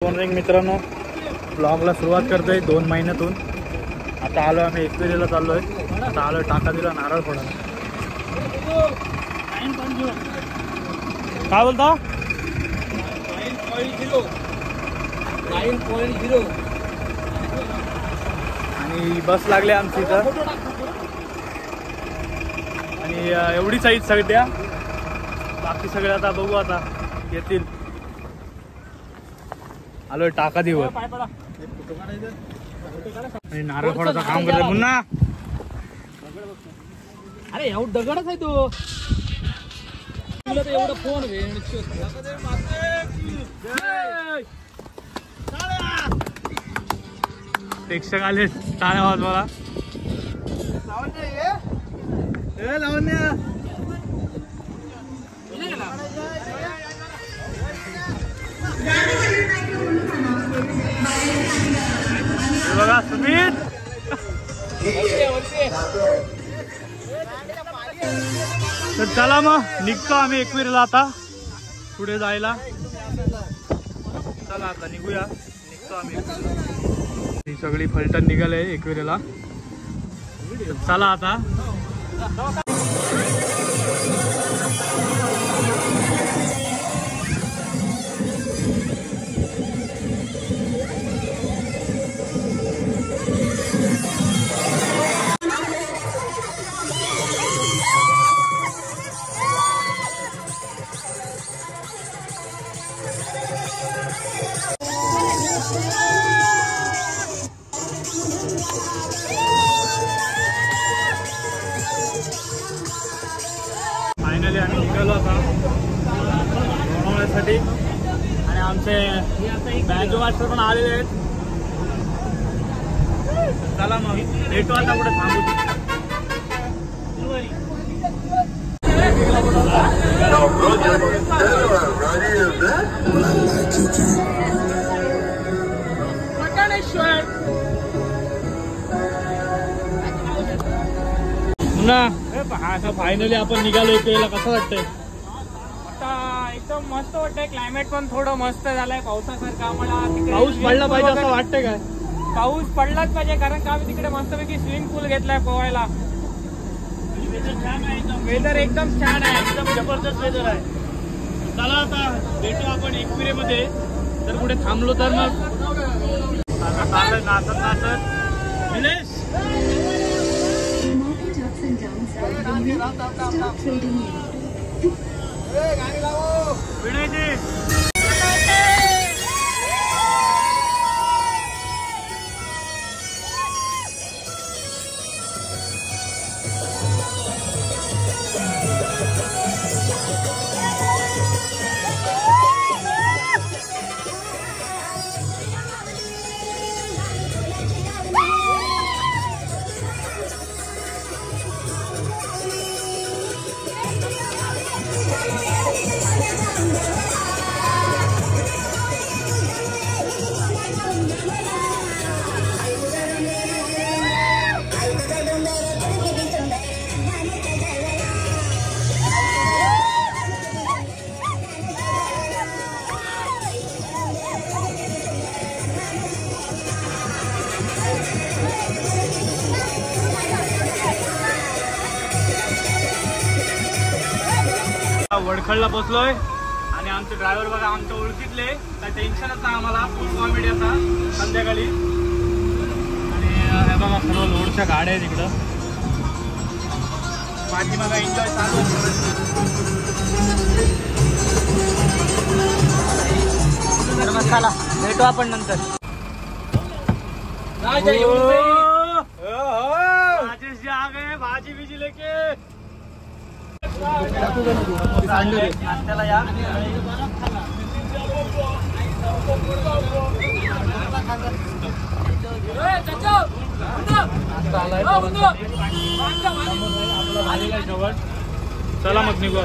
Morning मित्रांनो, ब्लॉगला सुरुवात करतोय 2 महिन्यातून. आता आलो आम्ही एकविरीला चाललोय. आता आलोय टाका दिला नारळ फोडायला. काय बोलता? 9.0 आणि बस लागले आमची इथं. आणि एवढी साईज सगळ्या, बाकी सगळे आता बघू, आता येतील. आलोय टाका देऊ आणि नारळ फोडायचं काम करतोय पुन्हा. अरे एवढं दगडच आहे तो. एवढं फोन प्रेक्षक आले टाळ्या वाजवायला. लावण्या बघा सुमित. तर चला मग निघतो आम्ही एकविरीला आता पुढे जायला. चला आता निघूया, निघतो आम्ही. ही सगळी फलटण निघाले एकविरीला. चला आता. फायनली आम्ही निघालो आता बनवण्यासाठी. आणि आमचे बँजो मास्टर पण आलेले आहेत. चला मग भेटू आता कुठे थांबू. पुन्हा फायनली आपण निघालो एकविरीला. कसं वाटतंय? आता एकदम मस्त वाटतंय. क्लायमेट पण थोडं मस्त झालंय पावसासारखं. आम्हाला पाऊस पडला पाहिजे असं वाटतंय काय? पाऊस पडलाच पाहिजे, कारण का आम्ही तिकडे मस्तपैकी स्विमिंग पूल घेतलाय पोहायला. वेदर एकदम छान आहे, एकदम जबरदस्त वेदर आहे. चला आता भेटू आपण एकविरीमध्ये. जर कुठे थांबलो तर मग नाचत नाचत. निलेश वडखळला पोचलोय. आणि आमचे ड्रायव्हर बघा आमच्या ओळखीतले, काय टेन्शनच नाही आम्हाला. फुल कॉमेडी आता संध्याकाळी. आणि हे बघा सर्व लोडच्या गाड्या आहेत इकडं. पाठीमागा एन्जॉय चालू. चला भेटू आपण नंतर. राजेश जी आ गए भाजी बिजी लेके. नाश्त्याला या. चला मग निघू.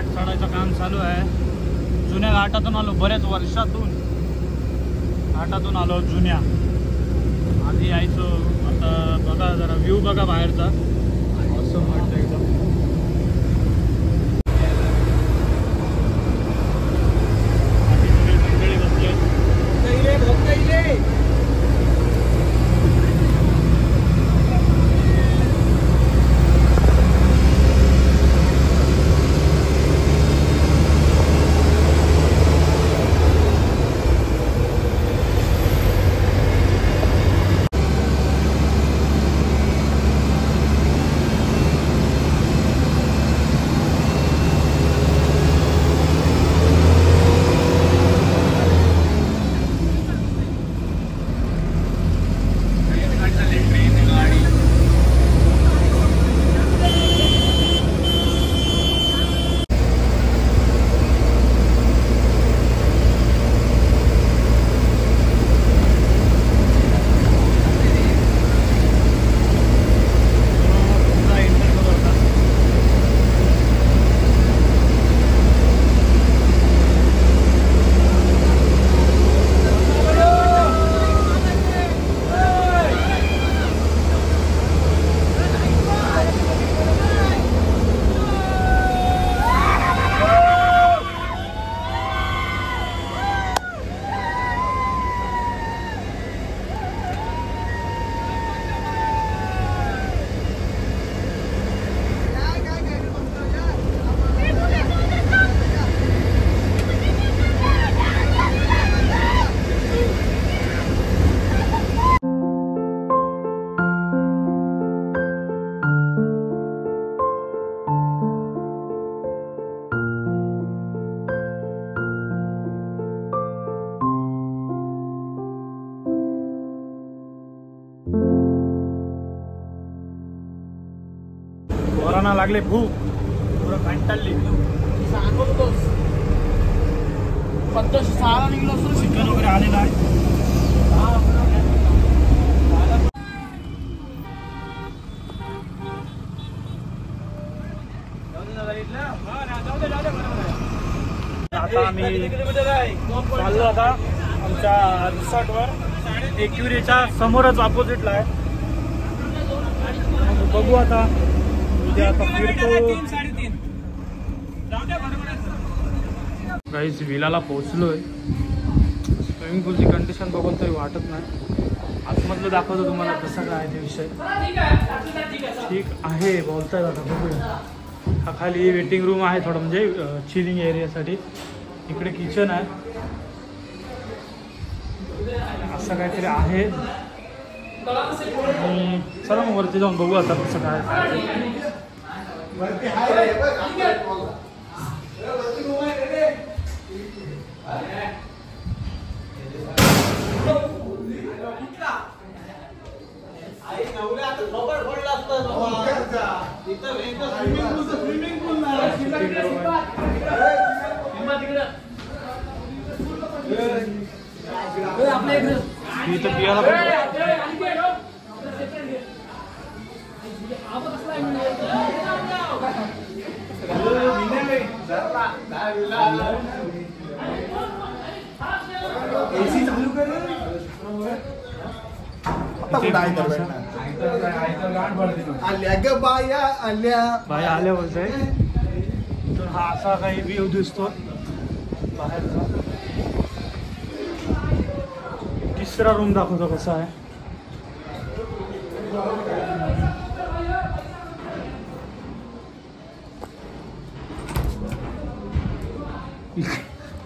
घाट चढायचं काम चालू आहे. जुन्या घाटातून आलो, बऱ्याच वर्षातून घाटातून आलो जुन्या. आधी यायचो, आता बघा जरा व्ह्यू बघा बाहेरचा, असं वाटतं एकदम. मंडळी बसले. पोरांना लागले भूक, पुरं कंटाळली. चिकन वगैरे आलेलं आहे. आता आम्ही चाललो आता आमच्या रिसॉर्टवर. एक्युरीच्या समोरच ऑपोजिटला आहे. बघू आता उद्या आता फिरतो. गाईज विलाला पोहोचलोय. स्विमिंग पूलची कंडिशन बघून तरी वाटत नाही. आतमधलं दाखवतो तुम्हाला कसं काय ते विषय. ठीक आहे बोलताय आता, बघूया. हा खाली वेटिंग रूम आहे थोडं, म्हणजे चिलिंग एरियासाठी. इकडे किचन आहे, असं काहीतरी आहे. आणि चला मग वरती जाऊन बघू आता कसं काय. इथं पियाला एसी चालू कर. आल्या ग बाया आल्या. बाया आल्या बोलतोय. तर हा असा काही व्ह्यू दिसतो बाहेरचा. तिसरा रूम दाखवतो कसा आहे.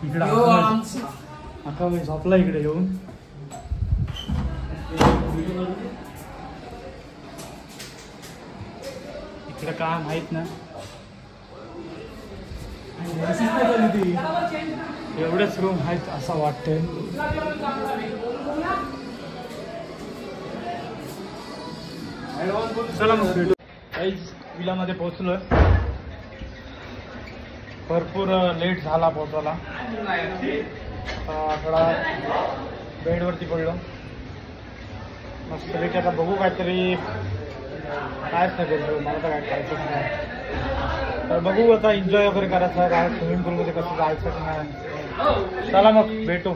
इकडे आता मी झोपला इकडे येऊन. इकडे काय माहित ना, एवढेच रूम आहेत असं वाटतंय. चला मग भेटू. काहीच विलामध्ये पोहोचलोय. भरपूर लेट झाला पोहोचायला. थोडा बेडवरती पडलो मस्तपैकी. आता बघू काहीतरी काय सगळं, मला तर काय खायचं नाही. तर बघू आता एन्जॉय वगैरे करायचं काय स्विमिंग पूलमध्ये कसं जायचं की नाही. चला मग भेटू.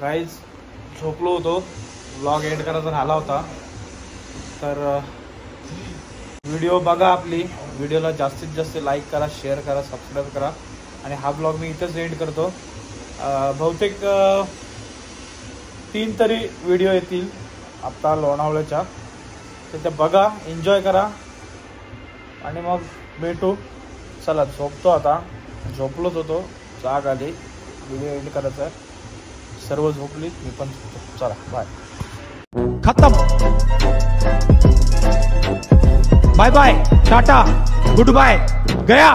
गाईज झोपलो होतो, व्लॉग एंड करायचा झाला होता. तर व्हिडिओ बघा, आपली व्हिडिओला जास्तीत जास्त लाईक करा, शेअर करा, सबस्क्राईब करा. आणि हा ब्लॉग मी इथंच एंड करतो. बहुतेक 3 तरी व्हिडिओ येतील आत्ता लोणावळ्याच्या, तर त्या बघा, एन्जॉय करा आणि मग भेटू. चला झोपतो आता, झोपलोच होतो, जाग आली, व्हिडिओ एंड करायचा. सर्व झोपली, मी पण झोपतो. चला बाय. खत्म. Bye bye, tata, goodbye, गया.